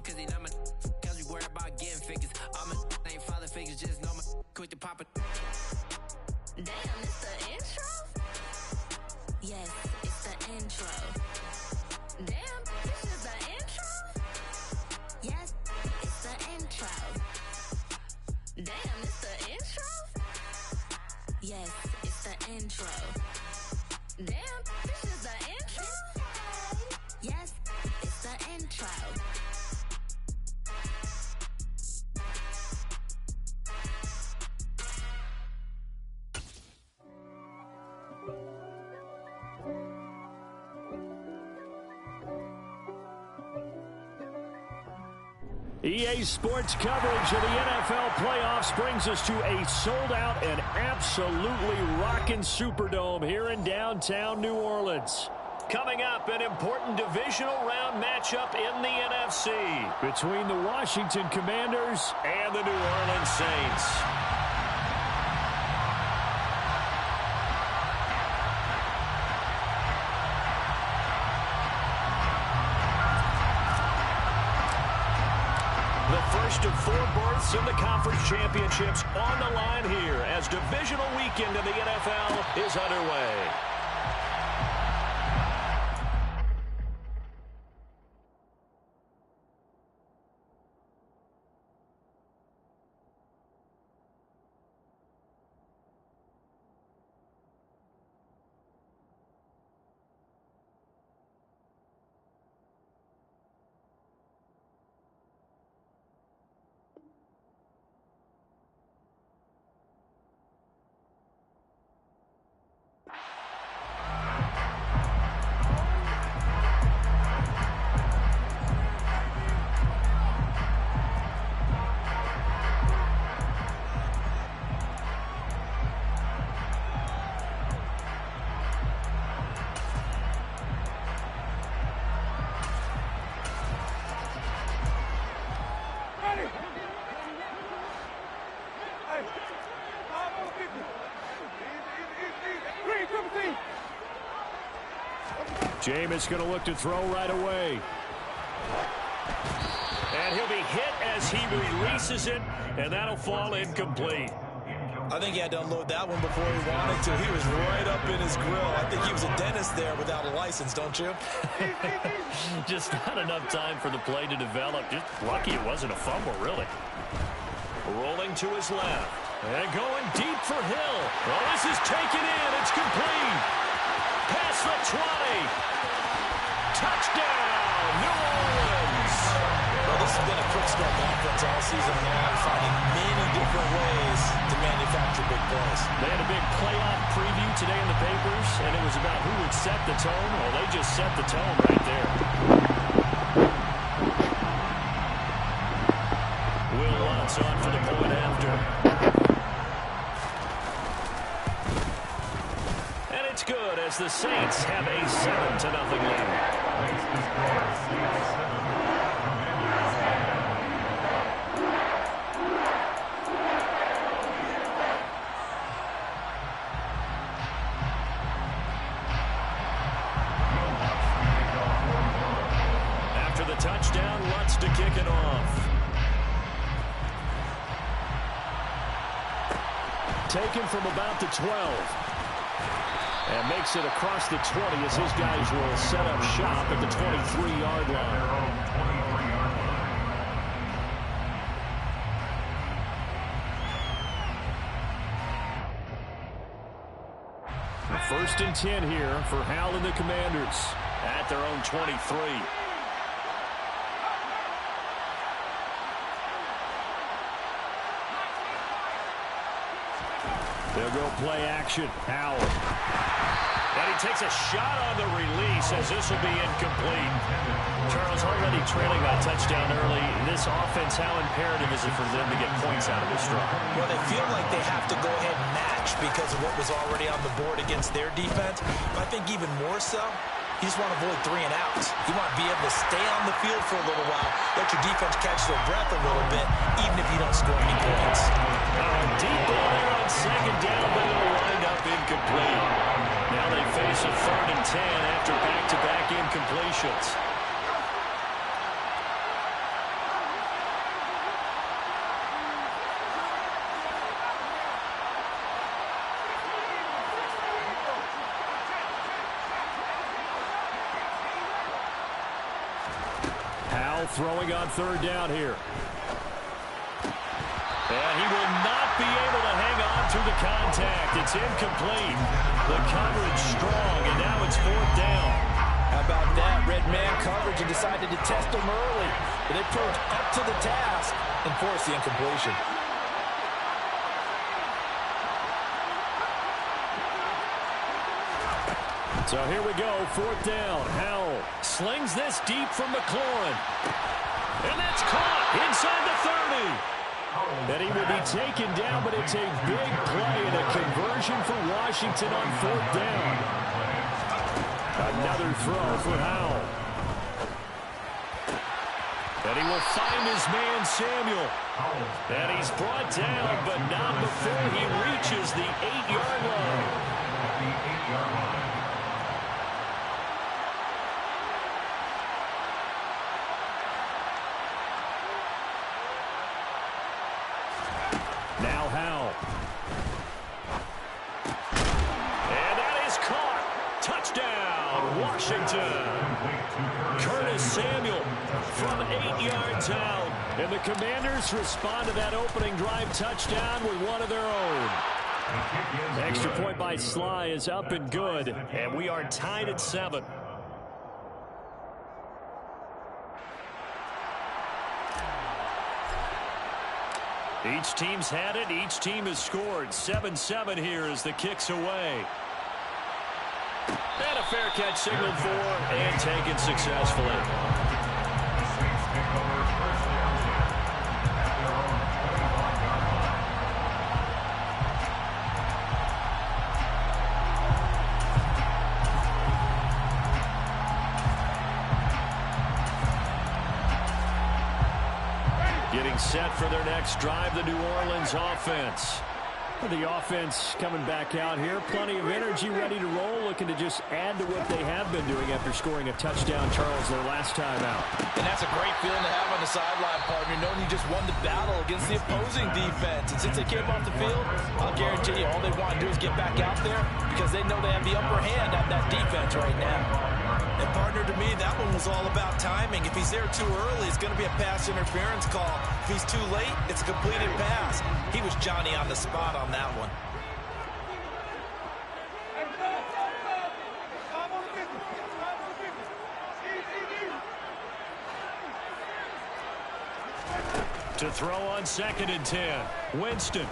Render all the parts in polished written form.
cause they not my cause we worry about getting figures. All my ain't father figures, just know my quick to pop it. Damn, it's the intro? Yes, it's the intro. Damn, this is the intro? Yes, it's the intro. Damn, it's the intro? Yes, it's the intro. Damn, this is the intro? Yes, it's the intro. EA Sports coverage of the NFL playoffs brings us to a sold-out and absolutely rocking Superdome here in downtown New Orleans. Coming up, an important divisional round matchup in the NFC between the Washington Commanders and the New Orleans Saints. First of four berths in the conference championships on the line here as divisional weekend in the NFL is underway. Jameis going to look to throw right away. And he'll be hit as he releases it, and that'll fall incomplete. I think he had to unload that one before he wanted to. He was right up in his grill. I think he was a dentist there without a license, don't you? Just not enough time for the play to develop. Just lucky it wasn't a fumble, really. Rolling to his left. And going deep for Hill. Well, this is taken in. It's complete. Past the 20. Touchdown, New Orleans. Well, this has been a quick start offense all season long, finding many different ways to manufacture big plays. They had a big playoff preview today in the papers, and it was about who would set the tone. Well, they just set the tone right there. Will Lutz on for the point after. And it's good as the Saints have a 7-0 lead. After the touchdown, Lutz to kick it off. Taken from about the 12. And makes it across the 20 as his guys will set up shop at the 23-yard line. First and 10 here for Hal and the Commanders at their own 23. They'll go play action. Howard. And he takes a shot on the release as this will be incomplete. Charles already trailing that touchdown early. This offense, how imperative is it for them to get points out of this drive? Well, they feel like they have to go ahead and match because of what was already on the board against their defense. But I think even more so, you just want to avoid 3 and outs. You want to be able to stay on the field for a little while, let your defense catch their breath a little bit, even if you don't score any points. Deep ball there on second down, but it'll wind up incomplete. Now they face a 3rd and 10 after back-to-back incompletions. Howell throwing on third down here. And he will not be able to hang on through the contact. It's incomplete. The coverage strong, and now it's fourth down. How about that? Red man coverage and decided to test him early. But they proved up to the task and forced the incompletion. So here we go, fourth down. Howell slings this deep from McLaurin. And that's caught inside the 30. And he will be taken down, but it's a big play and a conversion for Washington on fourth down. Another throw for Howell. And he will find his man, Samuel. And he's brought down, but not before he reaches the 8-yard line. Now Howell. And that is caught. Touchdown, Washington. Curtis Samuel from 8 yards out. And the Commanders respond to that opening drive touchdown with one of their own. The extra point by Sly is up and good. And we are tied at 7. Each team's had it. Each team has scored. 7-7 here as the kick's away. And a fair catch signaled for and taken successfully. Getting set for their next drive, the New Orleans offense. The offense coming back out here. Plenty of energy, ready to roll, looking to just add to what they have been doing after scoring a touchdown, Charles, their last time out. And that's a great feeling to have on the sideline, partner, knowing you just won the battle against the opposing defense. And since they came off the field, I'll guarantee you all they want to do is get back out there because they know they have the upper hand on that defense right now. And, partner, to me, that one was all about timing. If he's there too early, it's going to be a pass interference call. If he's too late, it's a completed pass. He was Johnny on the spot on that one. To throw on 2nd and 10, Winston.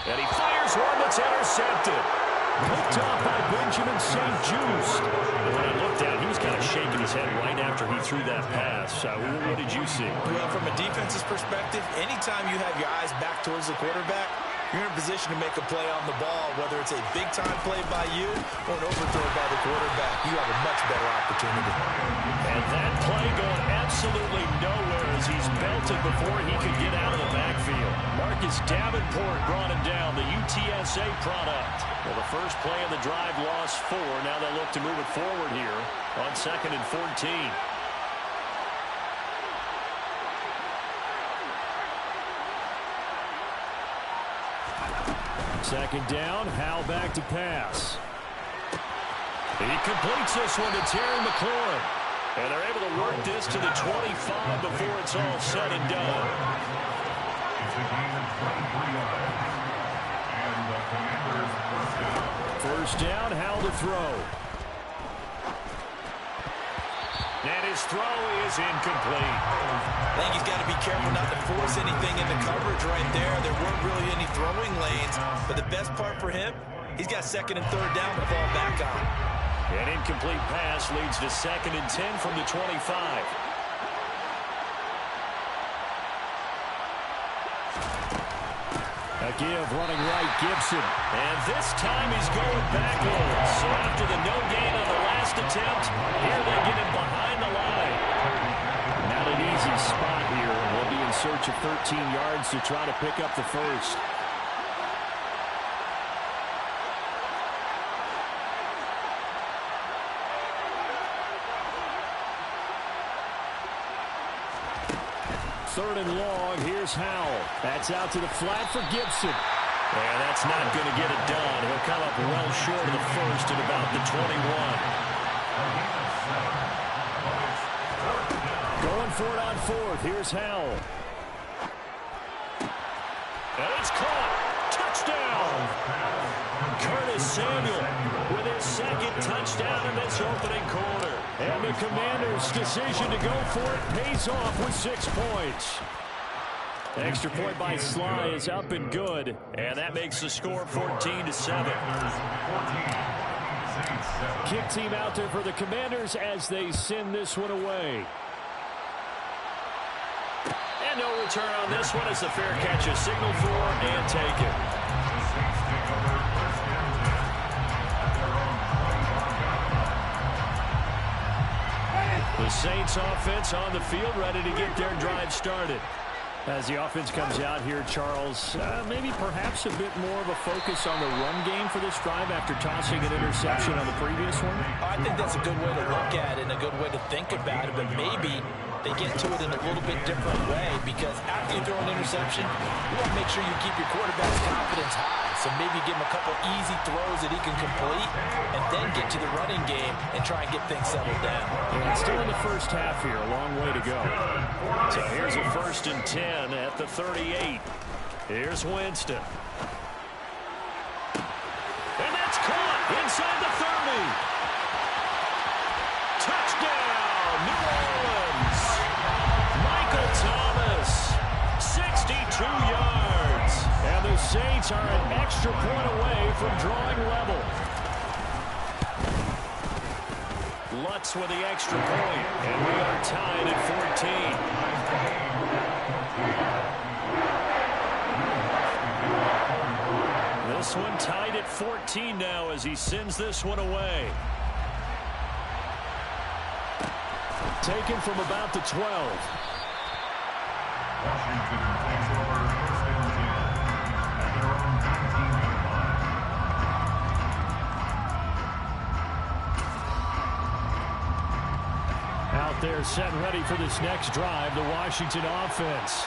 And he fires one that's intercepted. Picked off by Benjamin St-Juste. When I looked at it, he was kind of shaking his head right after he threw that pass. What did you see? Well, from a defense's perspective, anytime you have your eyes back towards the quarterback, you're in a position to make a play on the ball, whether it's a big-time play by you or an overthrow by the quarterback. You have a much better opportunity. And that play going absolutely nowhere as he's belted before he could get out of the backfield. Marcus Davenport brought him down, the UTSA product. Well, the first play of the drive lost 4. Now they look to move it forward here on 2nd and 14. Second down, Howell back to pass. He completes this one to Terry McLaurin. And they're able to work this to the 25 before it's all said and done. First down, Howell to throw. And his throw is incomplete. I think he's got to be careful not to force anything into coverage right there. There weren't really any throwing lanes. But the best part for him, he's got 2nd and 3rd down to fall back on. An incomplete pass leads to 2nd and 10 from the 25. A give running right, Gibson. And this time he's going backwards. So after the no gain on the last attempt, here they get him behind the line. Not an easy spot here. They'll be in search of 13 yards to try to pick up the first. Third and long, here's Howell. That's out to the flat for Gibson. And that's not going to get it done. He'll come up well short of the first at about the 21. for it on fourth. Here's Howell. And it's caught. Touchdown. Curtis Samuel with his second touchdown in this opening quarter. And the Commanders' decision to go for it pays off with 6 points. Extra point by Sly is up and good. And that makes the score 14-7. Kick team out there for the Commanders as they send this one away. And no return on this one as the fair catch is signaled for and taken. The Saints offense on the field ready to get their drive started. As the offense comes out here, Charles, maybe perhaps a bit more of a focus on the run game for this drive after tossing an interception on the previous one? I think that's a good way to look at it and a good way to think about it, but maybe they get to it in a little bit different way because after you throw an interception, you want to make sure you keep your quarterback's confidence high. So maybe give him a couple easy throws that he can complete and then get to the running game and try and get things settled down. And it's still in the first half here. A long way to go. So here's a 1st and 10 at the 38. Here's Winston. And that's caught inside the 30. Touchdown, New Orleans. Michael Thomas, 62 yards. And the Saints are an extra point away from drawing level. Lutz with the extra point, and we are tied at 14. This one tied at 14 now as he sends this one away. Taken from about the 12. Out there set ready for this next drive, the Washington offense.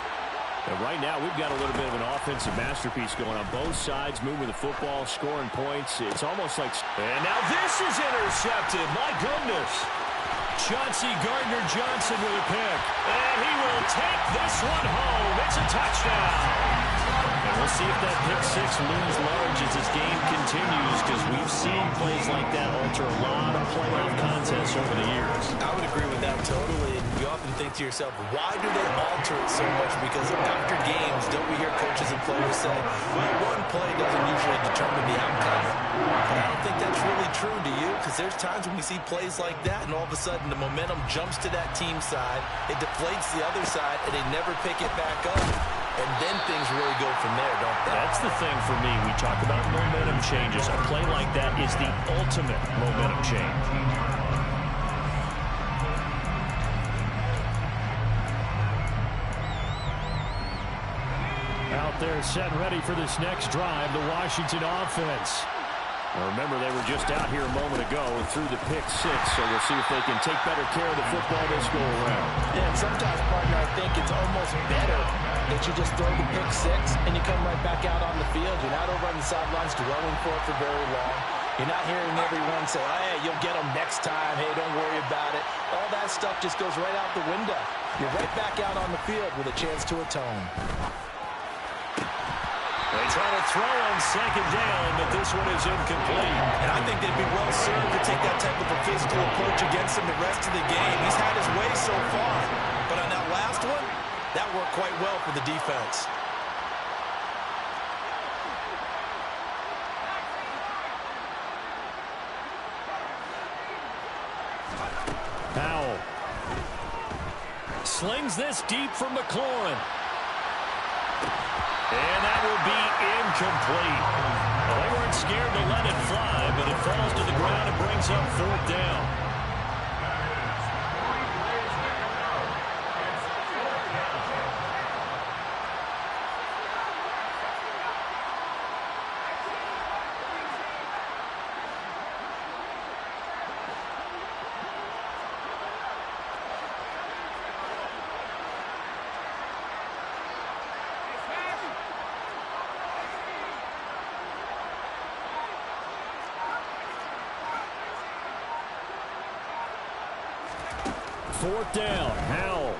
And right now, we've got a little bit of an offensive masterpiece going on both sides, moving the football, scoring points. It's almost like... And now this is intercepted. My goodness. Chauncey Gardner-Johnson with a pick. And he will take this one home. It's a touchdown. And we'll see if that pick six looms large as this game continues, because we've seen plays like that alter a lot of playoff contests over the years. I would agree with that totally. And you often think to yourself, why do they alter it so much? Because after games, don't we hear coaches and players say, well, one play doesn't usually determine the outcome. But I don't think that's really true, do you? Because there's times when we see plays like that, and all of a sudden the momentum jumps to that team side, it deflates the other side, and they never pick it back up. And then things really go from there, don't they? That's the thing for me. We talk about momentum changes. A play like that is the ultimate momentum change. Out there set ready for this next drive, the Washington offense. Well, remember, they were just out here a moment ago and threw the pick six, so we'll see if they can take better care of the football this go around. Yeah, and sometimes, partner, I think it's almost better that you just throw the pick six and you come right back out on the field. You're not over on the sidelines dwelling for it for very long. You're not hearing everyone say, hey, you'll get them next time. Hey, don't worry about it. All that stuff just goes right out the window. You're right back out on the field with a chance to atone. They try to throw on second down, but this one is incomplete. And I think they'd be well served to take that type of a physical approach against him the rest of the game. He's had his way so far. But on that last one, that worked quite well for the defense. Powell slings this deep from McLaurin. And that will be incomplete. Well, they weren't scared to let it fly, but it falls to the ground and brings up fourth down. Fourth down, Howell.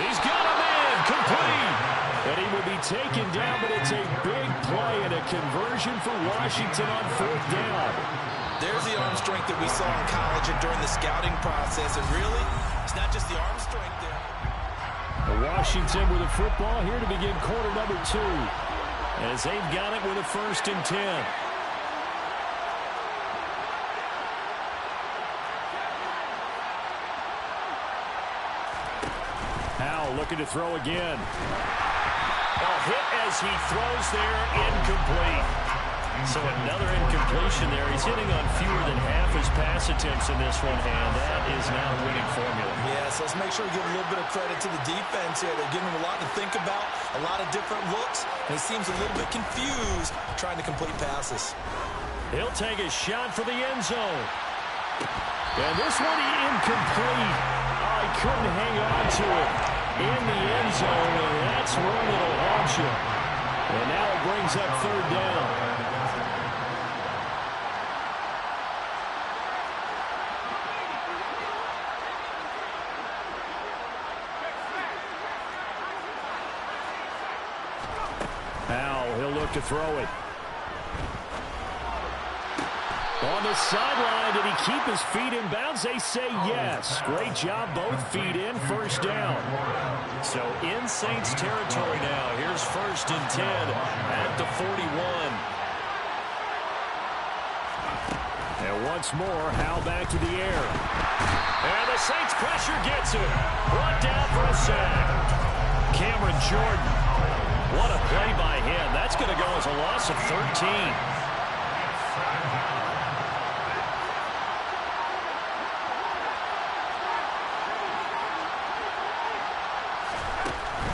He's got a man complete. And he will be taken down, but it's a big play and a conversion for Washington on 4th down. There's the arm strength that we saw in college and during the scouting process. And really, it's not just the arm strength there. Washington with a football here to begin quarter number 2. As they've got it with a 1st and 10. Howell looking to throw again. Hit as he throws there, incomplete. So another incompletion there. He's hitting on fewer than half his pass attempts in this one, and that is not a winning formula. Yes, let's make sure we give a little bit of credit to the defense here. They're giving him a lot to think about, a lot of different looks, and he seems a little bit confused trying to complete passes. He'll take a shot for the end zone. And this one incomplete. Oh, he couldn't hang on to it in the end zone, and that's one that'll haunt you. And now it brings up 3rd down. Now he'll look to throw it. On the sideline, did he keep his feet in bounds? They say yes. Great job, both feet in, 1st down. So in Saints territory now. Here's 1st and 10 at the 41. And once more, Howell back to the air. And the Saints pressure gets him. Brought down for a sack. Cameron Jordan. What a play by him. That's going to go as a loss of 13.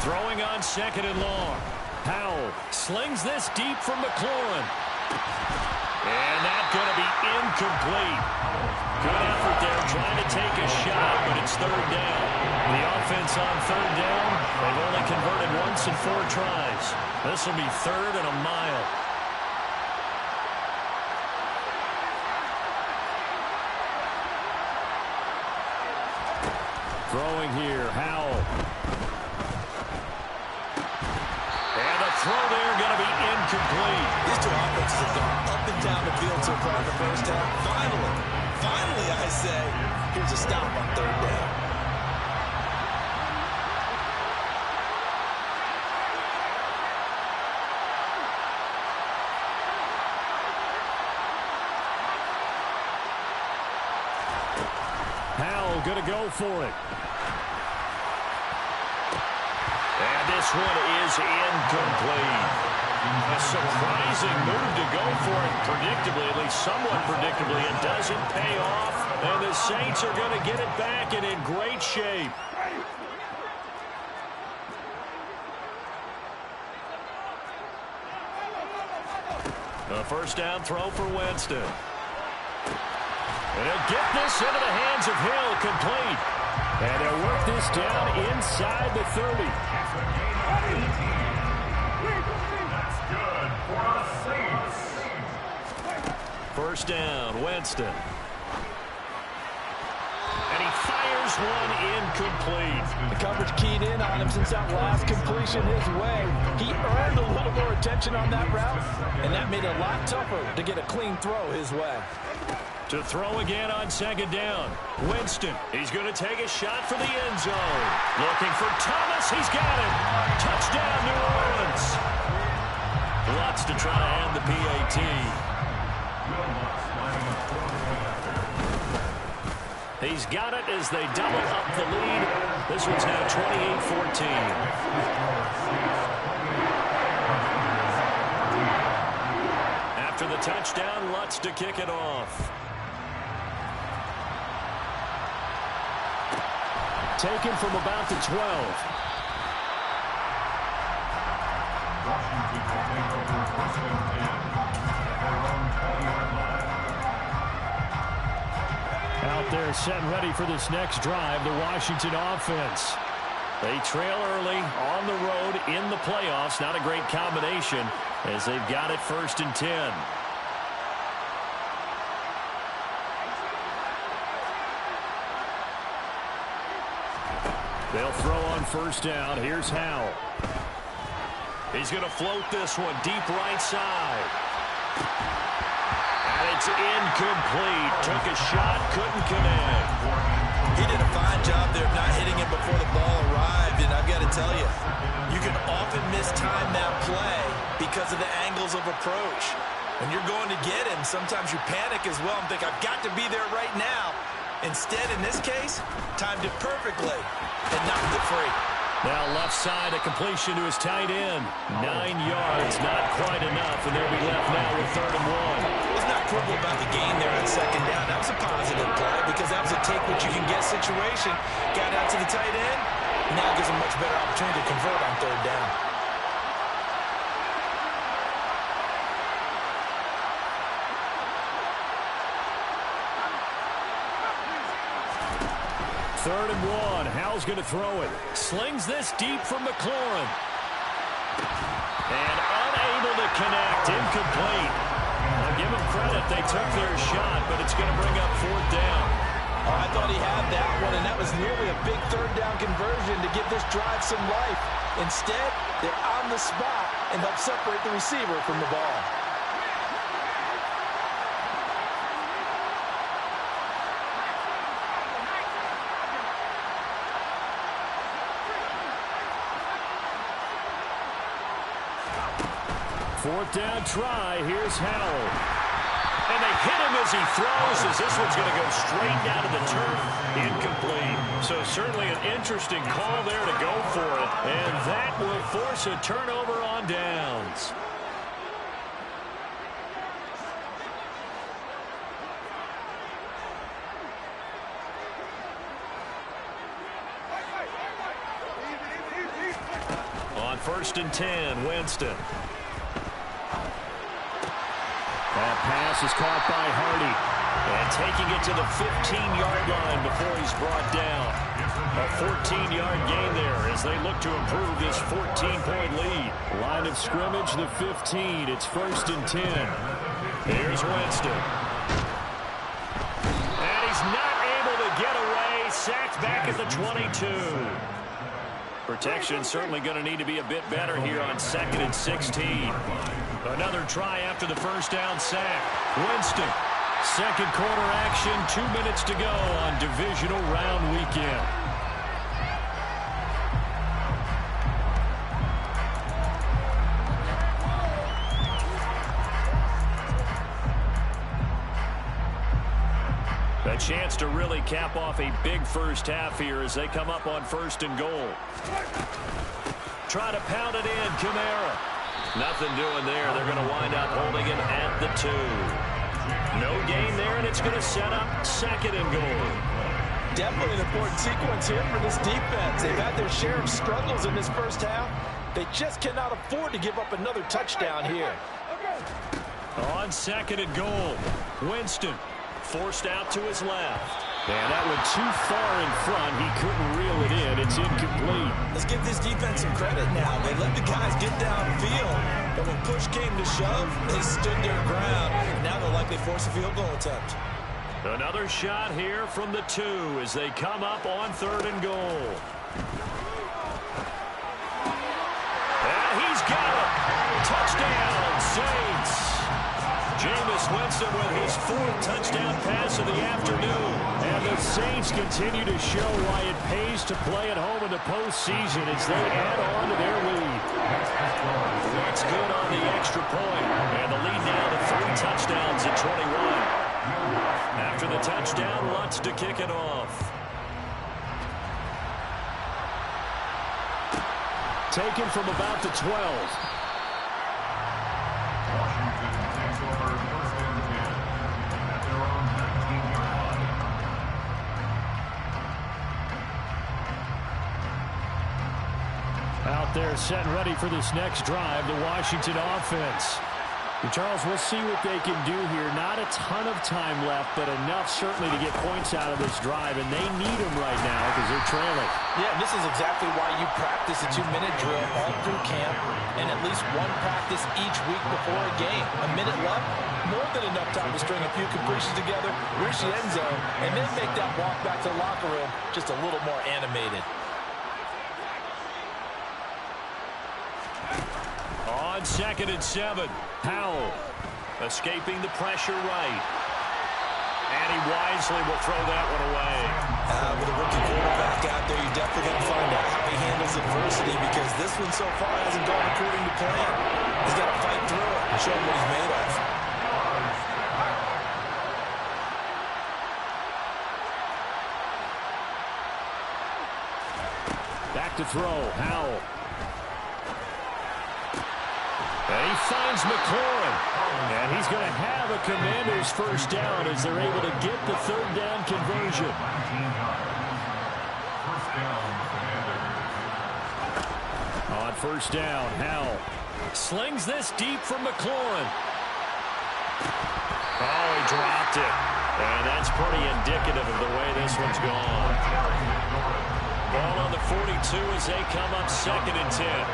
Throwing on 2nd and long. Howell slings this deep from McLaurin. And that's going to be incomplete. Good effort there trying to take a shot, but it's 3rd down. The offense on 3rd down, they've only converted once in 4 tries. This will be 3rd and a mile. Throwing here, Howell. Throw there going to be incomplete. These two offenses have gone up and down the field so far in the 1st half. Finally, I say, here's a stop on 3rd down. Howell going to go for it. This one is incomplete. A surprising move to go for it predictably, at least somewhat predictably. It doesn't pay off, and the Saints are going to get it back and in great shape. A 1st down throw for Winston. And he'll get this into the hands of Hill, complete. And he'll work this down inside the 30. That's good for the Saints. 1st down, Winston. And he fires one incomplete. The coverage keyed in on him since that last completion his way. He earned a little more attention on that route, and that made it a lot tougher to get a clean throw his way. To throw again on 2nd down. Winston, he's going to take a shot for the end zone. Looking for Thomas, he's got it. Touchdown, New Orleans. Lots to try to end the PAT. He's got it as they double up the lead. This one's now 28-14. After the touchdown, Lutz to kick it off. Taken from about the 12. Out there set and ready for this next drive, the Washington offense. They trail early on the road in the playoffs. Not a great combination as they've got it 1st and 10. They'll throw on first down. Here's Howell. He's going to float this one deep right side. And it's incomplete. Took a shot, couldn't connect. He did a fine job there of not hitting him before the ball arrived, and I've got to tell you, you can often mistime that play because of the angles of approach. When you're going to get him, sometimes you panic as well and think, I've got to be there right now. Instead, in this case, timed it perfectly and knocked it free. Now left side, a completion to his tight end. 9 yards, not quite enough, and they'll be left now with 3rd and 1. Let's not quibble about the gain there on 2nd down. That was a positive play because that was a take-what-you-can-get situation. Got out to the tight end. Now gives him a much better opportunity to convert on 3rd down. Third and 1. Howell's going to throw it. Slings this deep from McLaurin. And unable to connect. Incomplete. I'll give them credit. They took their shot, but it's going to bring up 4th down. Oh, I thought he had that one, and that was nearly a big 3rd down conversion to give this drive some life. Instead, they're on the spot and help separate the receiver from the ball. Fourth down try. Here's Howell. And they hit him as he throws, as this one's going to go straight down to the turf. Incomplete. So certainly an interesting call there to go for it. And that will force a turnover on downs. On 1st and 10, Winston. That pass is caught by Hardy. And taking it to the 15-yard line before he's brought down. A 14-yard gain there as they look to improve this 14-point lead. Line of scrimmage, the 15. It's 1st and 10. Here's Winston. And he's not able to get away. Sacked back at the 22. Protection certainly going to need to be a bit better here on 2nd and 16. Another try after the first down sack. Winston, second quarter action, 2 minutes to go on divisional round weekend. A chance to really cap off a big first half here as they come up on 1st and goal. Try to pound it in, Kamara. Nothing doing there. They're going to wind up holding him at the 2. No gain there, and it's going to set up 2nd and goal. Definitely an important sequence here for this defense. They've had their share of struggles in this first half. They just cannot afford to give up another touchdown here. On 2nd and goal, Winston forced out to his left. And that went too far in front. He couldn't reel it in. It's incomplete. Let's give this defense some credit now. They let the guys get downfield, but when push came to shove, they stood their ground. Now they'll likely force a field goal attempt. Another shot here from the 2 as they come up on 3rd and goal. And he's got it. Touchdown, Saints. Jameis Winston with his 4th touchdown pass of the afternoon. And the Saints continue to show why it pays to play at home in the postseason as they add on to their lead. That's good on the extra point. And the lead now to 3 touchdowns at 21. After the touchdown, Lutz to kick it off. Taken from about the 12. Out there set and ready for this next drive, the Washington offense. And Charles, we'll see what they can do here. Not a ton of time left, but enough certainly to get points out of this drive, and they need them right now because they're trailing. Yeah, this is exactly why you practice a 2-minute drill all through camp and at least one practice each week before a game. A minute left, more than enough time to string a few completions together, reach the end zone, and then make that walk back to the locker room just a little more animated. On 2nd and 7, Howell escaping the pressure right. And he wisely will throw that one away. With a rookie quarterback out there, you're definitely going to find out how he handles adversity, because this one so far hasn't gone according to plan. He's got to fight through it and show him what he's made of. Back to throw, Howell. And he finds McLaurin. And he's going to have a Commanders first down as they're able to get the third down conversion. On first down, Howell slings this deep from McLaurin. Oh, he dropped it. And that's pretty indicative of the way this one's gone. Ball on the 42 as they come up 2nd and 10.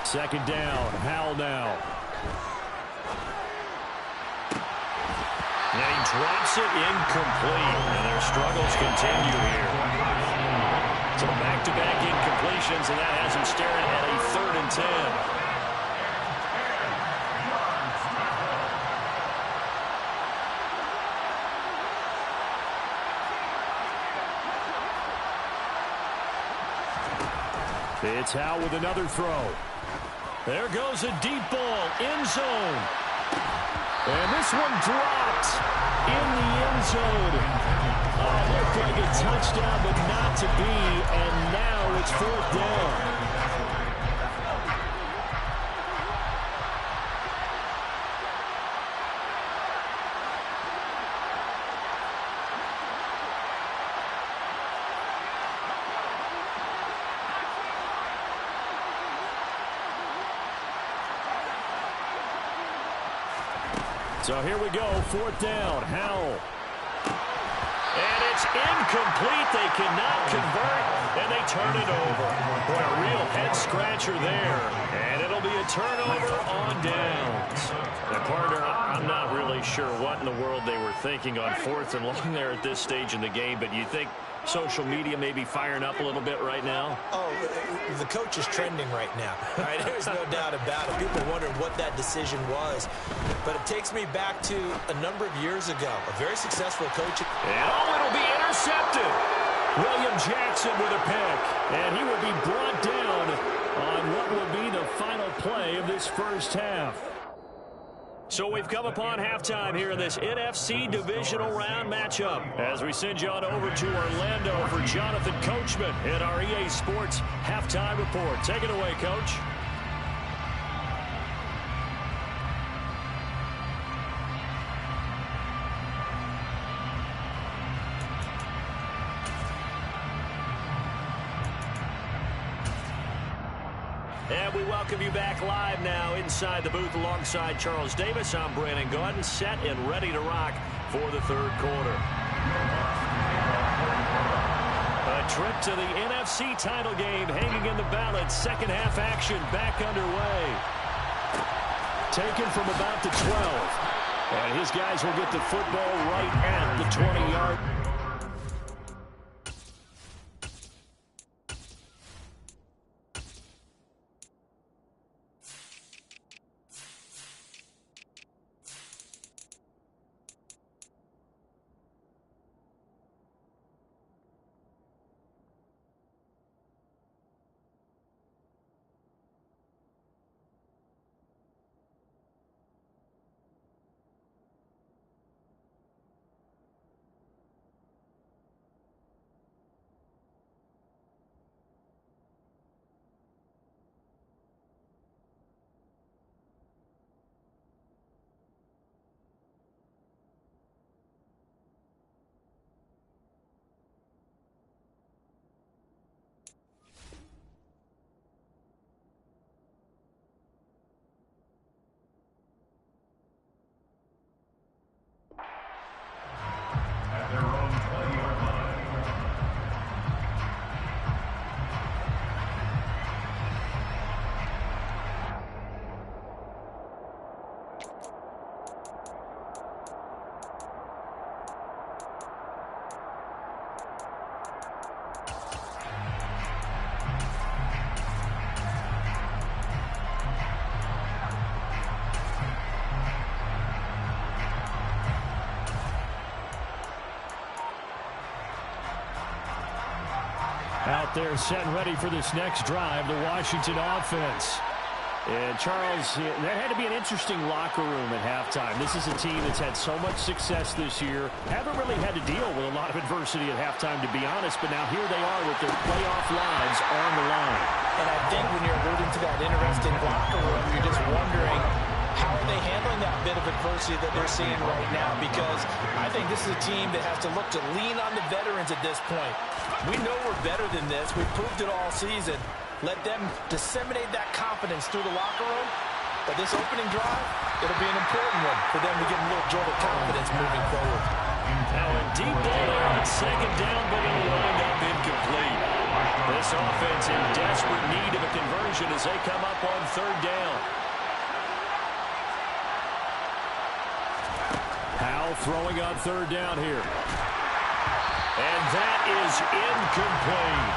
Second down, Howell now. And he drops it incomplete. And their struggles continue here. So back-to-back incompletions, and that has him staring at a 3rd and 10. It's Howell with another throw. There goes a deep ball, end zone. And this one dropped in the end zone. Looked like a touchdown, but not to be. And now it's 4th down. So here we go, 4th down, Howell. And it's incomplete. They cannot convert, and they turn it over. Boy, a real head-scratcher there. And it'll be a turnover on downs. Now, partner, I'm not really sure what in the world they were thinking on 4th and long there at this stage in the game, but you think social media may be firing up a little bit right now? Oh, the coach is trending right now. Right? There's no doubt about it. People wondering what that decision was. But it takes me back to a number of years ago. A very successful coach. And it'll be intercepted. William Jackson with a pick. And he will be brought down on what will be the final play of this first half. So we've come upon halftime here in this NFC divisional round matchup as we send you on over to Orlando for Jonathan Coachman in our EA Sports halftime report. Take it away, Coach. And we welcome you back live now inside the booth alongside Charles Davis. I'm Brandon Gaudin, set and ready to rock for the third quarter. A trip to the NFC title game hanging in the balance. Second half action back underway. Taken from about the 12. And his guys will get the football right at the 20-yard. out there set and ready for this next drive, the Washington offense. And, Charles, that had to be an interesting locker room at halftime. This is a team that's had so much success this year. Haven't really had to deal with a lot of adversity at halftime, to be honest. But now here they are with their playoff lives on the line. And I think when you're alluding to that interesting locker room, you're just wondering, how are they handling that bit of adversity that they're seeing right now? Because I think this is a team that has to look to lean on the veterans at this point. We know we're better than this. We've proved it all season. Let them disseminate that confidence through the locker room. But this opening drive, it'll be an important one for them to get a little jolt of confidence moving forward. Now a deep ball there on second down, but it'll wind up incomplete. This offense in desperate need of a conversion as they come up on third down. Howell throwing on third down here. And that is incomplete.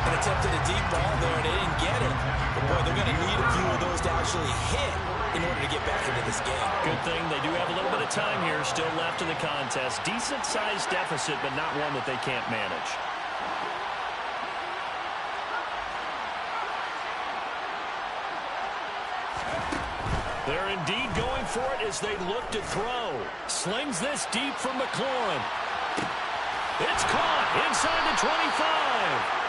An attempt at a deep ball there, and they didn't get it. But, boy, they're going to need a few of those to actually hit in order to get back into this game. Good thing they do have a little bit of time here still left in the contest. Decent-sized deficit, but not one that they can't manage. They're indeed going for it as they look to throw. Slings this deep from McLaurin. It's caught inside the 25.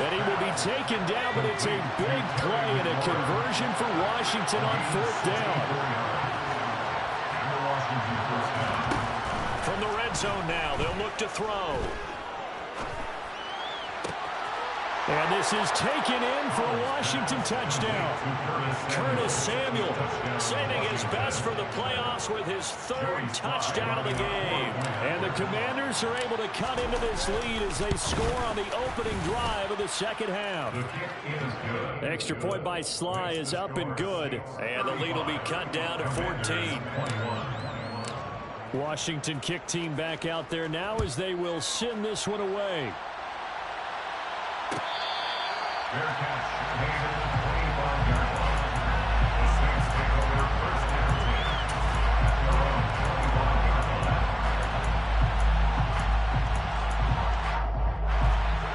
And he will be taken down, but it's a big play and a conversion for Washington on fourth down. From the red zone now, they'll look to throw. And this is taken in for a Washington touchdown. Curtis Samuel saving his best for the playoffs with his third touchdown of the game. And the Commanders are able to cut into this lead as they score on the opening drive of the second half. Extra point by Sly is up and good. And the lead will be cut down to 14. Washington kick team back out there now as they will send this one away. Fair catch made at the 25-yard line. The Saints take over first and 10 at their own 25-yard line.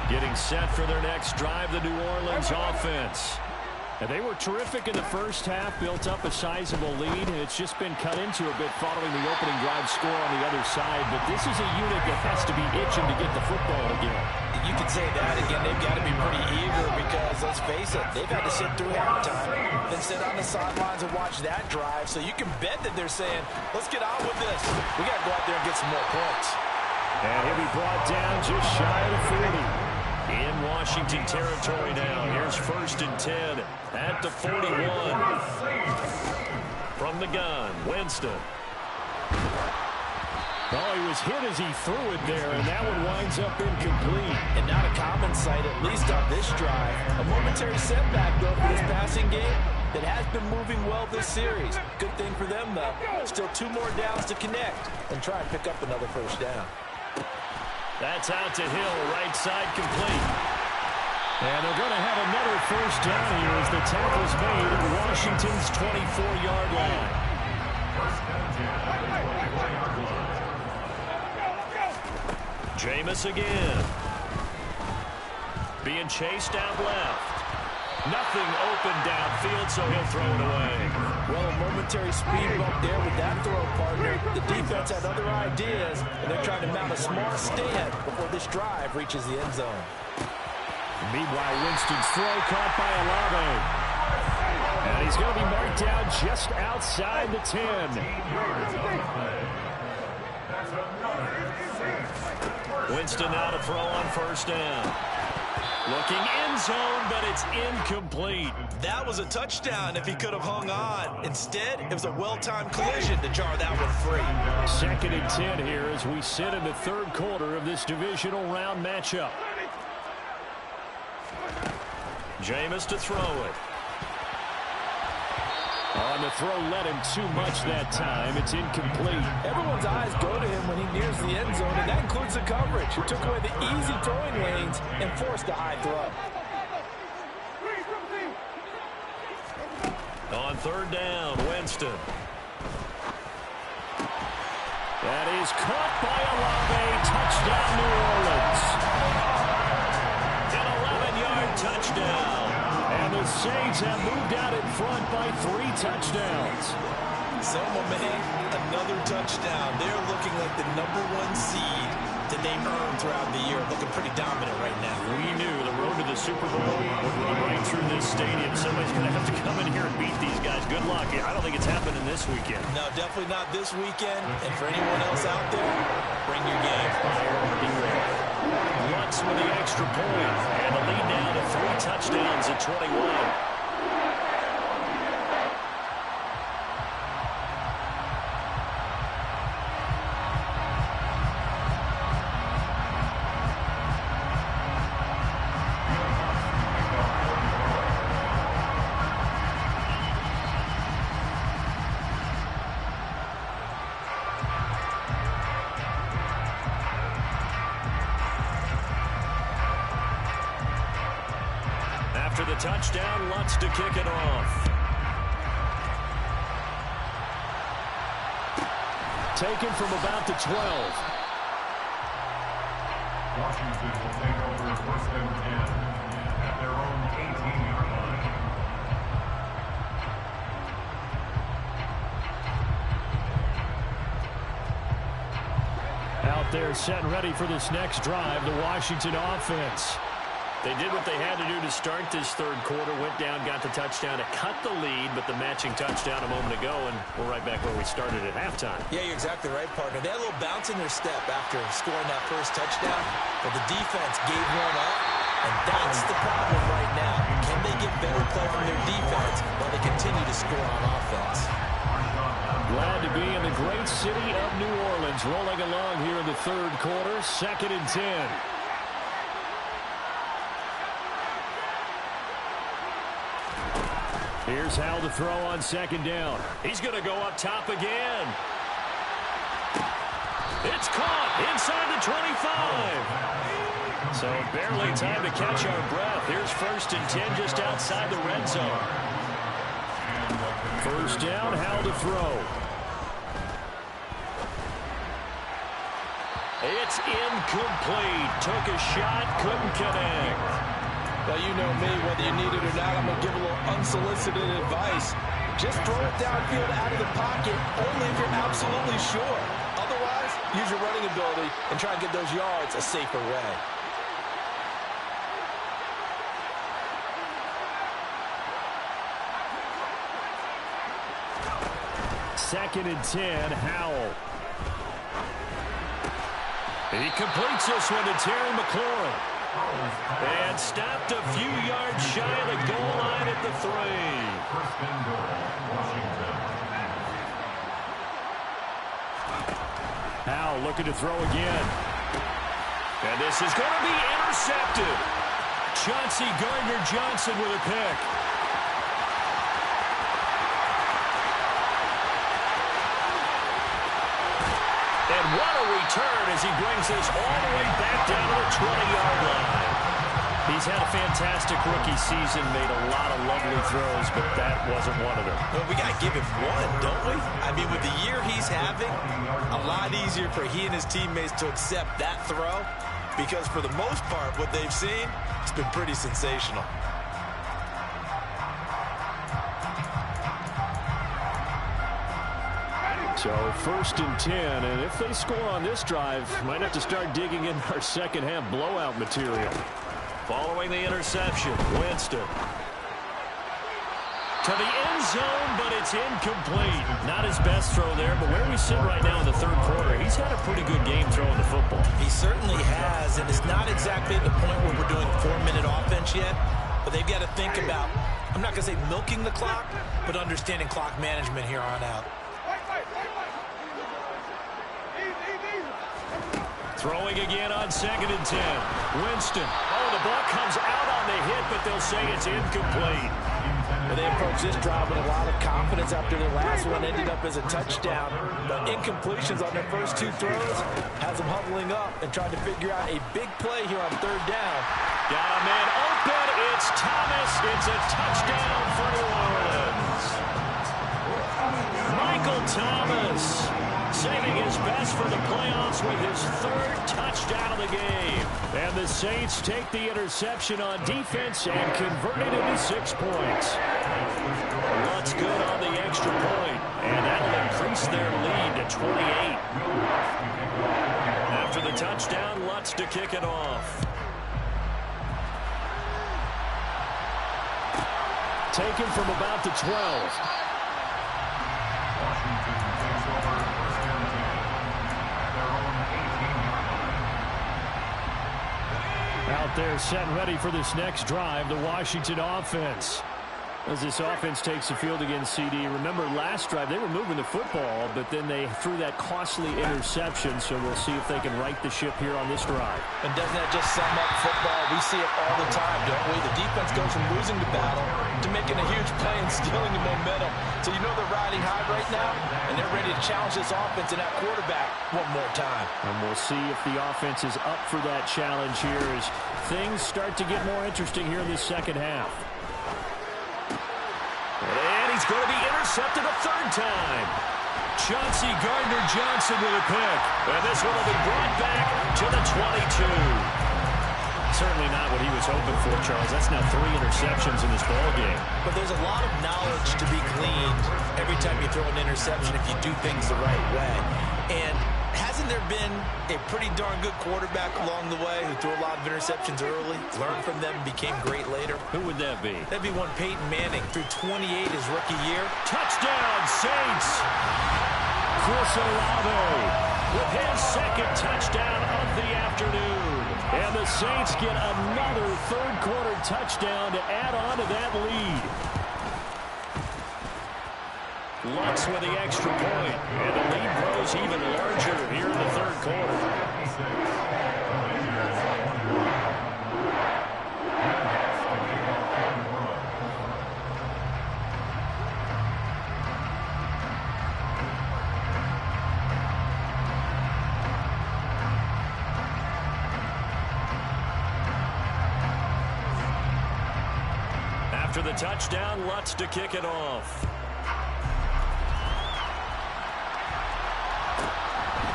Getting set for their next drive, the New Orleans offense. And they were terrific in the first half, built up a sizable lead, and it's just been cut into a bit following the opening drive score on the other side. But this is a unit that has to be itching to get the football again. You could say that again. They've got to be pretty eager because, let's face it, they've had to sit through halftime, then sit on the sidelines and watch that drive. So you can bet that they're saying, let's get on with this. We got to go out there and get some more points. And he'll be brought down just shy of the 40. In Washington territory now. Here's first and 10 at the 41. From the gun, Winston. Oh, he was hit as he threw it there, and that one winds up incomplete. And not a common sight, at least on this drive. A momentary setback, though, for this passing game that has been moving well this series. Good thing for them, though. Still 2 more downs to connect and try and pick up another first down. That's out to Hill, right side complete. And they're going to have another first down here as the tackle's made at Washington's 24-yard line. First and 10 at the 24-yard line. Jameis again. Being chased out left. Nothing open downfield, so he'll throw it away. Well, a momentary speed bump there with that throw, partner. The defense had other ideas, and they're trying to mount a small stand before this drive reaches the end zone. Meanwhile, Winston's throw caught by Olave. And he's going to be marked down just outside the 10. Winston now to throw on first down. Looking end zone, but it's incomplete. That was a touchdown if he could have hung on. Instead, it was a well-timed collision to jar that one free. Second and 10 here as we sit in the third quarter of this divisional round matchup. Jameis to throw it. On the throw, led him too much that time. It's incomplete. Everyone's eyes go to him when he nears the end zone, and that includes the coverage, who took away the easy throwing lanes and forced a high throw. On third down, Winston. That is caught by Olave. Touchdown, New Orleans. And a Saints have moved out in front by 3 touchdowns. So, my man, another touchdown. They're looking like the #1 seed that they earned throughout the year. Looking pretty dominant right now. We knew the road to the Super Bowl would run right through this stadium. Somebody's going to have to come in here and beat these guys. Good luck. I don't think it's happening this weekend. No, definitely not this weekend. And for anyone else out there, bring your game. Lutz with the extra point. And the lead now to 3 touchdowns at 21. After the touchdown, Lutz to kick it off. Taken from about the 12. Washington will take over 1st and 10 at their own 18-yard line. Out there set and ready for this next drive, the Washington offense. They did what they had to do to start this third quarter, went down, got the touchdown to cut the lead, but the matching touchdown a moment ago, and we're right back where we started at halftime. Yeah, you're exactly right, partner. They had a little bounce in their step after scoring that first touchdown, but the defense gave one up, and that's the problem right now. Can they get better play from their defense while they continue to score on offense? Glad to be in the great city of New Orleans, rolling along here in the third quarter, 2nd and 10. Here's Howell to throw on 2nd down. He's going to go up top again. It's caught inside the 25. So barely time to catch our breath. Here's 1st and 10 just outside the red zone. 1st down, Howell to throw. It's incomplete. Took a shot, couldn't connect. Well, you know me, whether you need it or not, I'm going to give a little unsolicited advice. Just throw it downfield out of the pocket, only if you're absolutely sure. Otherwise, use your running ability and try and get those yards a safer way. Second and 10, Howell. He completes this one to Terry McLaurin. And stopped a few yards shy of the goal line at the 3. 1st and goal, Washington. Howell looking to throw again. And this is going to be intercepted. Chauncey Gardner-Johnson with a pick. And what a return as he brings this all the way back down to the 20-yard line. He's had a fantastic rookie season, made a lot of lovely throws, but that wasn't one of them. Well, we got to give him one, don't we? I mean, with the year he's having, a lot easier for he and his teammates to accept that throw, because for the most part, what they've seen, it's been pretty sensational. So 1st and 10, and if they score on this drive, might have to start digging in our second half blowout material. Following the interception, Winston. To the end zone, but it's incomplete. Not his best throw there, but where we sit right now in the third quarter, he's had a pretty good game throwing the football. He certainly has, and it's not exactly at the point where we're doing 4-minute offense yet, but they've got to think about, I'm not going to say milking the clock, but understanding clock management here on out. Throwing again on 2nd and 10. Winston. Oh, the ball comes out on the hit, but they'll say it's incomplete. Well, they approached this drive with a lot of confidence after their last one ended up as a touchdown. But incompletions on their first 2 throws has them huddling up and trying to figure out a big play here on 3rd down. Got a man open. It's Thomas. It's a touchdown for New Orleans. Michael Thomas saving his best for the playoffs with his third touchdown of the game. And the Saints take the interception on defense and convert it into 6 points. Lutz good on the extra point, and that'll increase their lead to 28. After the touchdown, Lutz to kick it off. Taken from about the 12. Washington takes over first and 10 at their own 18-yard line. Out there set and ready for this next drive, the Washington offense. As this offense takes the field against CD, remember last drive they were moving the football, but then they threw that costly interception, so we'll see if they can right the ship here on this drive. And doesn't that just sum up football? We see it all the time, don't we? The defense goes from losing the battle to making a huge play and stealing the momentum. So you know they're riding high right now, and they're ready to challenge this offense and that quarterback one more time. And we'll see if the offense is up for that challenge here as things start to get more interesting here in this second half. And he's going to be intercepted a third time. Chauncey Gardner-Johnson with a pick. And this one will be brought back to the 22. Certainly not what he was hoping for, Charles. That's now 3 interceptions in this ballgame. But there's a lot of knowledge to be gleaned every time you throw an interception if you do things the right way. And hasn't there been a pretty darn good quarterback along the way who threw a lot of interceptions early, learned from them, became great later? Who would that be? That'd be one Peyton Manning, threw 28 his rookie year. Touchdown, Saints! Chris Olave with his second touchdown of the afternoon. And the Saints get another third-quarter touchdown to add on to that lead. Lutz with the extra point, and the lead grows even larger here in the third quarter. After the touchdown, Lutz to kick it off.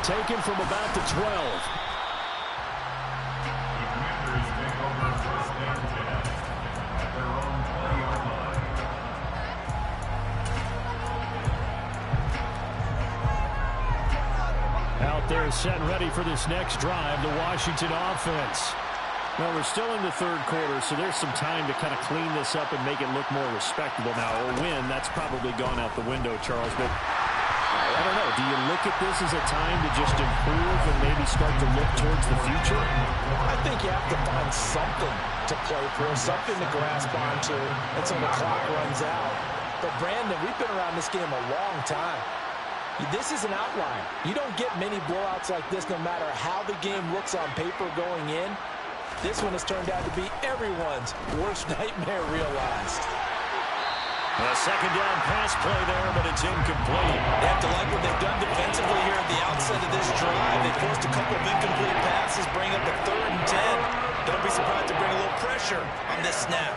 Taken from about the 12. The Commanders take over first and 10 at their own 20-yard line. Out there set and ready for this next drive, the Washington offense. Well, we're still in the third quarter, so there's some time to kind of clean this up and make it look more respectable now. Or win, that's probably gone out the window, Charles. But I don't know. Do you look at this as a time to just improve and maybe start to look towards the future? I think you have to find something to play for, something to grasp onto until the clock runs out. But, Brandon, we've been around this game a long time. This is an outlier. You don't get many blowouts like this no matter how the game looks on paper going in. This one has turned out to be everyone's worst nightmare realized. A second down pass play there, but it's incomplete. They have to like what they've done defensively here at the outset of this drive. They forced a couple of incomplete passes, bring up a 3rd and 10. Don't be surprised to bring a little pressure on this snap.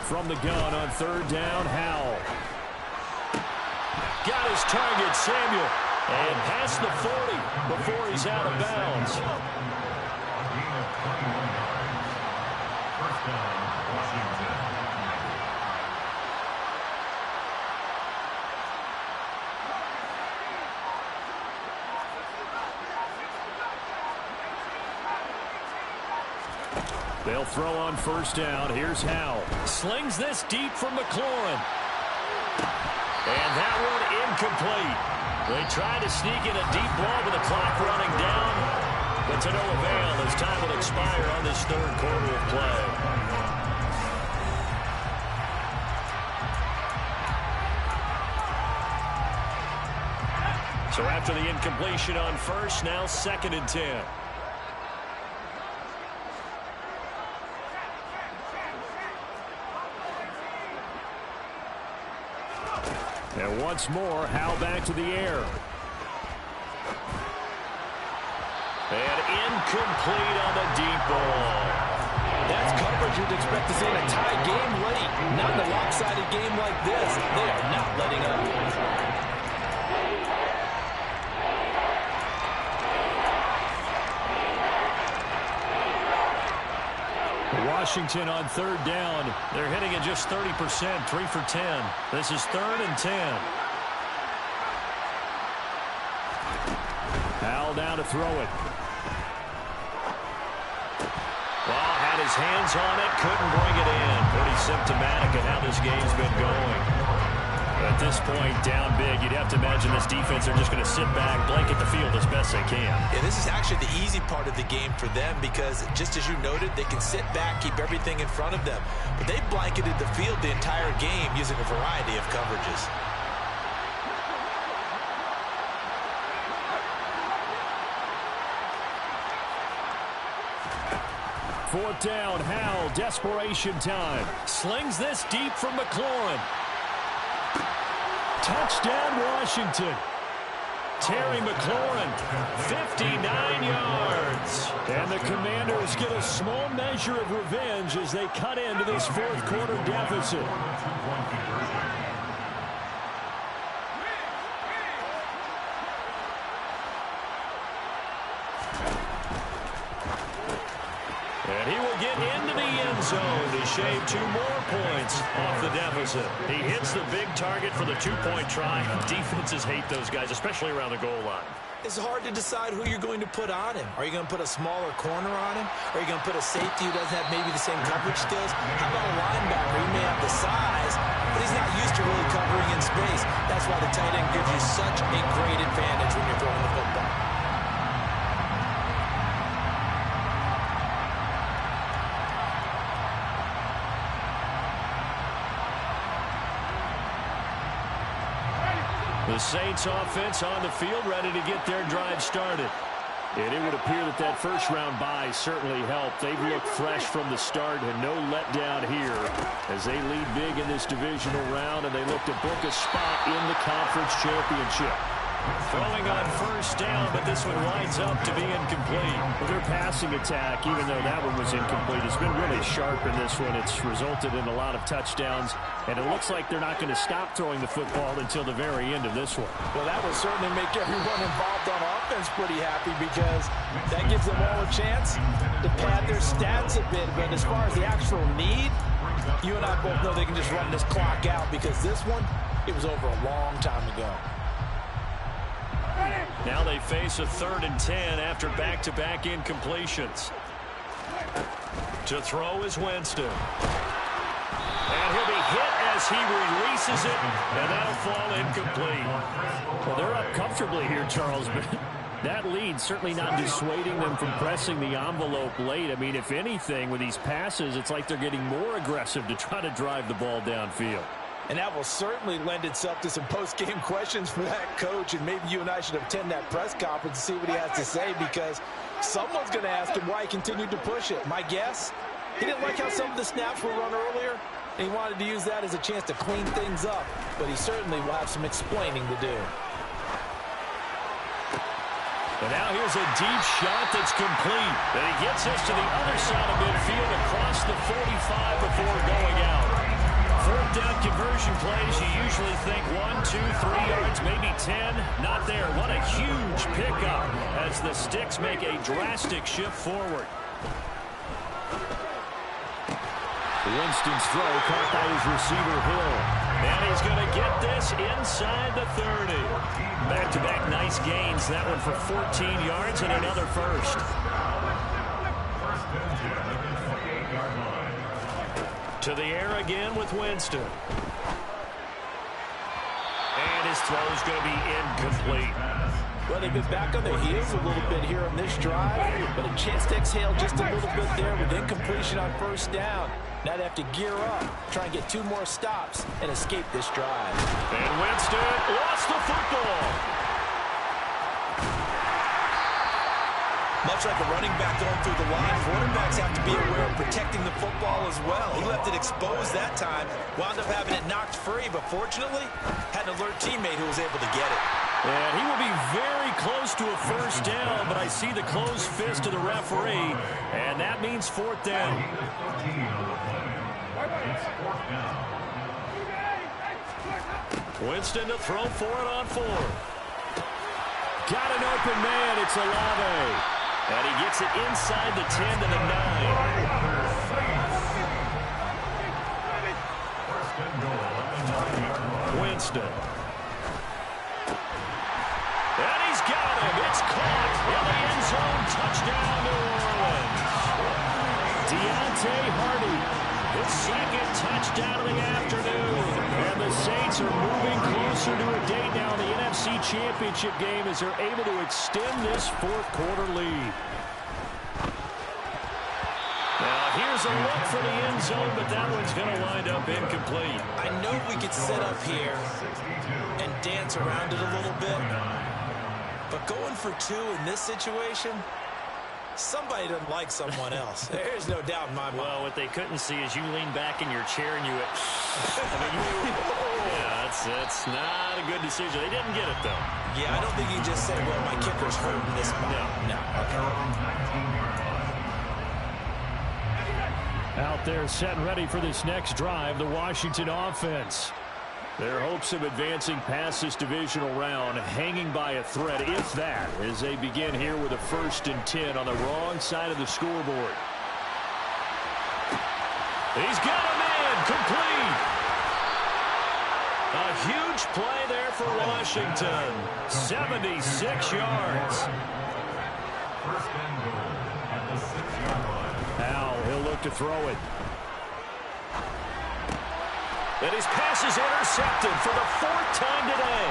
From the gun on 3rd down, Howell. Got his target, Samuel. And past the 40 before he's out of bounds. Gain of 21 yards. First down, Washington. They'll throw on 1st down. Here's Howell. Slings this deep from McLaurin. And that one incomplete. They tried to sneak in a deep ball with the clock running down, but to no avail as time will expire on this 3rd quarter of play. So after the incompletion on 1st, now 2nd and 10. And once more, Howell back to the air. And incomplete on the deep ball. That's coverage what you'd expect to see in a tie game late. Not in a lopsided game like this. They are not letting up. Washington on third down. They're hitting at just 30%, 3 for 10. This is 3rd and 10. Howell down to throw it. Well, had his hands on it, couldn't bring it in. Pretty symptomatic of how this game's been going. At this point, down big, you'd have to imagine this defense are just going to sit back, blanket the field as best they can. Yeah, this is actually the easy part of the game for them because, just as you noted, they can sit back, keep everything in front of them. But they blanketed the field the entire game using a variety of coverages. Fourth down, Howell, desperation time. Slings this deep from McLaurin. Touchdown, Washington. Terry McLaurin, 59 yards. And the Commanders get a small measure of revenge as they cut into this fourth quarter deficit. And he will get into the end zone to shave 2 more points off the deficit. He hits the big target for the 2-point try. Defenses hate those guys, especially around the goal line. It's hard to decide who you're going to put on him. Are you going to put a smaller corner on him? Are you going to put a safety who doesn't have maybe the same coverage skills? How about a linebacker? He may have the size, but he's not used to really covering in space. That's why the tight end gives you such a great advantage when you're throwing the football. The Saints offense on the field, ready to get their drive started. And it would appear that that first-round bye certainly helped. They've looked fresh from the start and no letdown here as they lead big in this divisional round, and they look to book a spot in the conference championship. Throwing on first down, but this one winds up to be incomplete. Well, their passing attack, even though that one was incomplete, has been really sharp in this one. It's resulted in a lot of touchdowns, and it looks like they're not going to stop throwing the football until the very end of this one. Well, that will certainly make everyone involved on offense pretty happy because that gives them all a chance to pad their stats a bit. But as far as the actual need, you and I both know they can just run this clock out because this one, it was over a long time ago. Now they face a 3rd and 10 after back-to-back incompletions. To throw is Winston. And he'll be hit as he releases it, and that'll fall incomplete. Well, they're up comfortably here, Charles, but that lead certainly not dissuading them from pressing the envelope late. I mean, if anything, with these passes, it's like they're getting more aggressive to try to drive the ball downfield. And that will certainly lend itself to some post-game questions for that coach, and maybe you and I should attend that press conference and see what he has to say because someone's going to ask him why he continued to push it. My guess, he didn't like how some of the snaps were run earlier, and he wanted to use that as a chance to clean things up, but he certainly will have some explaining to do. And now here's a deep shot that's complete, and he gets us to the other side of midfield across the 45 before going out. 4th down conversion plays, you usually think 1, 2, 3 yards, maybe 10. Not there. What a huge pickup as the Sticks make a drastic shift forward. Winston's throw caught by his receiver Hill. And he's going to get this inside the 30. Back-to-back nice gains. That one for 14 yards and another first. To the air again with Winston. And his throw's going to be incomplete. Well, they've been back on their heels a little bit here on this drive, but a chance to exhale just a little bit there with incompletion on first down. Now they have to gear up, try and get 2 more stops, and escape this drive. And Winston lost the football. Much like a running back going through the line, quarterbacks have to be aware of protecting the football as well. He left it exposed that time, wound up having it knocked free, but fortunately, had an alert teammate who was able to get it. And he will be very close to a first down, but I see the closed fist of the referee, and that means fourth down. It's fourth down. Winston to throw for it on 4. Got an open man. It's Olave. And he gets it inside the 10 to the 9. Winston. And he's got him. It's caught in the end zone. Touchdown, New Orleans. Deontay Hardy, his second touchdown of the afternoon. And the Saints are moving closer to a date now in the NFC Championship game as they're able to extend this fourth-quarter lead. Now, here's a look for the end zone, but that one's going to wind up incomplete. I know we could sit up here and dance around it a little bit, but going for 2 in this situation, somebody doesn't like someone else. There's no doubt in my mind. Well, what they couldn't see is you lean back in your chair and you went, yeah, that's not a good decision. They didn't get it, though. Yeah, I don't think you can just say, well, my kicker's hurt in this spot. No. Out there set and ready for this next drive, the Washington offense. Their hopes of advancing past this divisional round hanging by a thread, if that, as they begin here with a 1st and 10 on the wrong side of the scoreboard. He's got a man, complete. A huge play there for Washington. 76 yards. First and goal at the 6-yard line. Now he'll look to throw it. And his pass is intercepted for the 4th time today.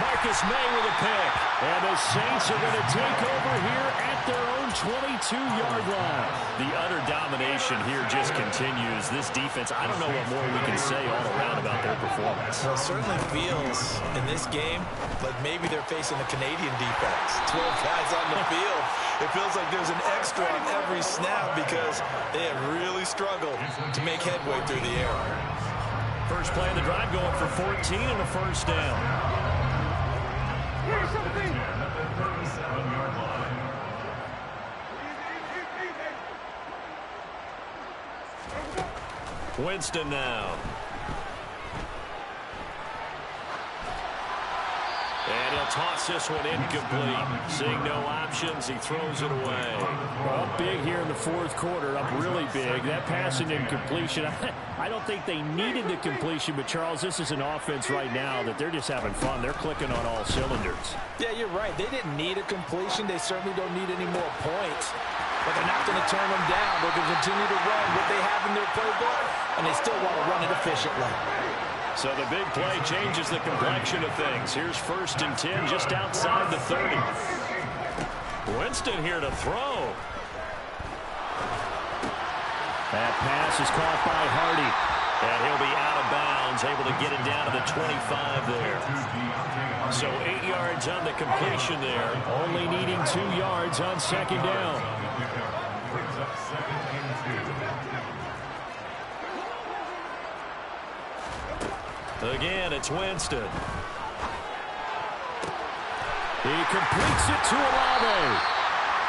Marcus May with a pick. And the Saints are going to take over here at their own 22-yard line. The utter domination here just continues. This defense, I don't know what more we can say all around about their performance. Well, it certainly feels in this game like maybe they're facing a Canadian defense. 12 guys on the field. It feels like there's an extra on every snap because they have really struggled to make headway through the air. First play of the drive going for 14 and a first down. At the 37-yard line. Winston now. And he'll toss this one incomplete. Seeing no options, he throws it away. Up big here in the 4th quarter, up really big. That pass and incompletion, I don't think they needed the completion, but Charles, this is an offense right now that they're just having fun. They're clicking on all cylinders. Yeah, you're right. They didn't need a completion. They certainly don't need any more points. But they're not going to turn them down. They're going to continue to run what they have in their playbook, and they still want to run it efficiently. So the big play changes the complexion of things. Here's 1st and 10 just outside the 30. Winston here to throw. That pass is caught by Hardy. And he'll be out of bounds, able to get it down to the 25 there. So 8 yards on the completion there. Only needing 2 yards on 2nd down. Brings up 2nd and 2. Again, it's Winston. He completes it to Olave.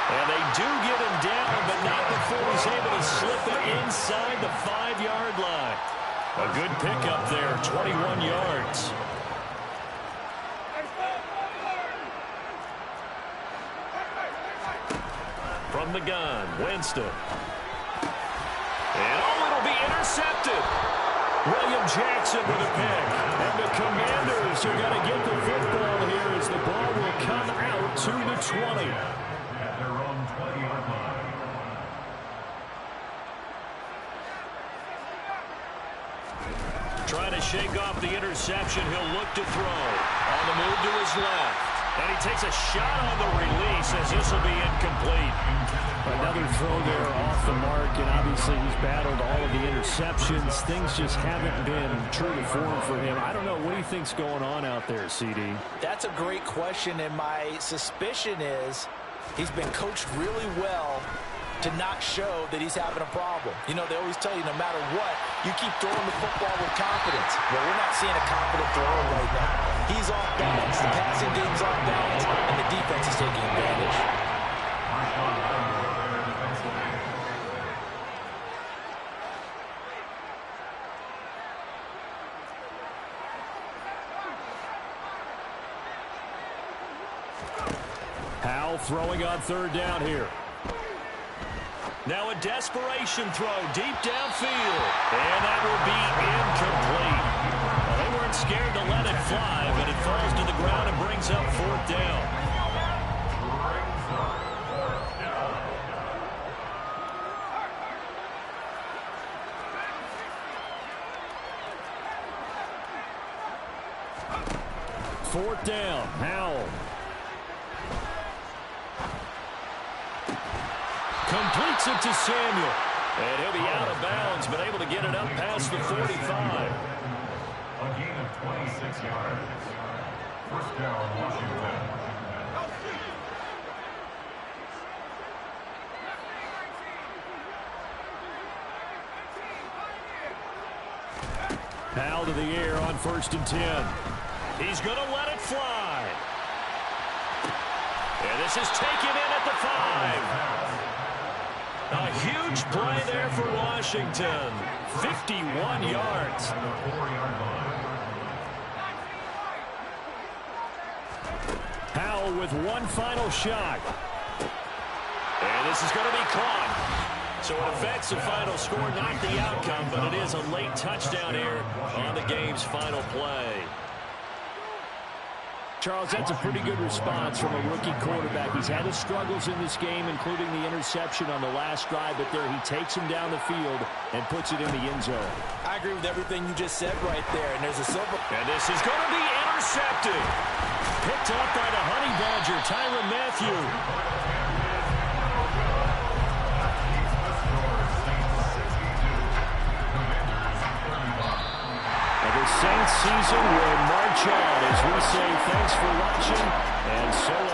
And they do get him down, but not before he's able to slip it inside the 5-yard line. A good pickup there, 21 yards. From the gun, Winston. And it'll be intercepted. William Jackson with a pick. And the Commanders are going to get the football here as the ball will come out to the 20. At their own 20-yard line. Trying to shake off the interception. He'll look to throw. On the move to his left. And he takes a shot on the release as this will be incomplete. Another throw there off the mark, and obviously he's battled all of the interceptions. Things just haven't been true to form for him. I don't know. What do you think's going on out there, CD? That's a great question, and my suspicion is he's been coached really well to not show that he's having a problem. You know, they always tell you no matter what, you keep throwing the football with confidence. Well, we're not seeing a confident thrower right now. He's off balance. The passing game's off balance, and the defense is taking advantage. Howell throwing on third down here. Now a desperation throw deep downfield. And that will be incomplete. Well, they weren't scared to let it fly, but it falls to the ground and brings up fourth down. Fourth down, Howell. Completes it to Samuel. And he'll be out of bounds, but able to get it up past the 45. A gain of 26 yards. First down, Washington. Howell to the air on 1st and 10. He's going to let it fly. And this is taken in at the 5. A huge play there for Washington. 51 yards. Howell with one final shot. And this is going to be caught. So it affects the final score, not the outcome, but it is a late touchdown here on the game's final play. Charles, that's a pretty good response from a rookie quarterback. He's had his struggles in this game, including the interception on the last drive, but there he takes him down the field and puts it in the end zone. I agree with everything you just said right there, and there's a silver. And this is going to be intercepted. Picked up by the Honey Badger, Tyrann Mathieu. The Saints season will march on as we say thanks for watching, and so